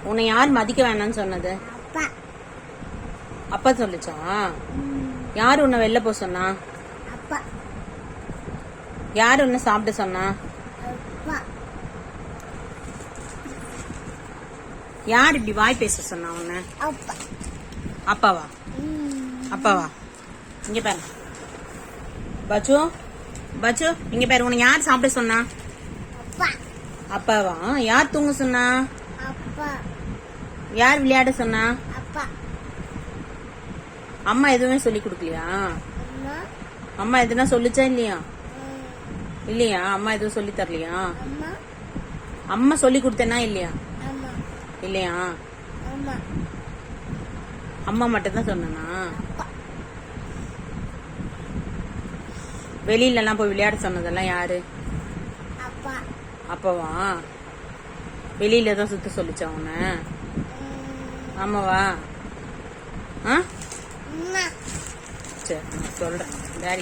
உன்னை யார் மதிக்க வேணாம்னு சொன்னது? அப்பா சொல்லுச்சா? யாரு உன்னை வெளில போ சொன்னா? யாரு உன்னை சாப்பிட சொன்னா? யார் இப்படி வாய் பேச சொன்னா உன்னை? அப்பாவா? அப்பாவா? இங்க பாரு பச்சு, பச்சு இங்க பாரு. உன்னை யார் சாப்பிட சொன்னா? அப்பாவா? யார் தூங்க சொன்னா? யார் விளையாட சொன்னா? அம்மா எதுவுமே சொல்லி கொடுக்கலையா? அம்மா எதுனா சொல்லிச்சா இல்லையா? இல்லையா? அம்மா எதுவும் சொல்லி தரலையா? அம்மா சொல்லி கொடுத்தேனா இல்லையா? இல்லையா? அம்மா மட்டும் தான் சொன்னா? வெளியில எல்லாம் போய் விளையாட சொன்னதெல்லாம் யாரு? அப்பாவா? வெளியில தான் சுத்த சொல்லிச்சா உன்ன? ஆமாவா? சரி சொல்றேன் டாடி.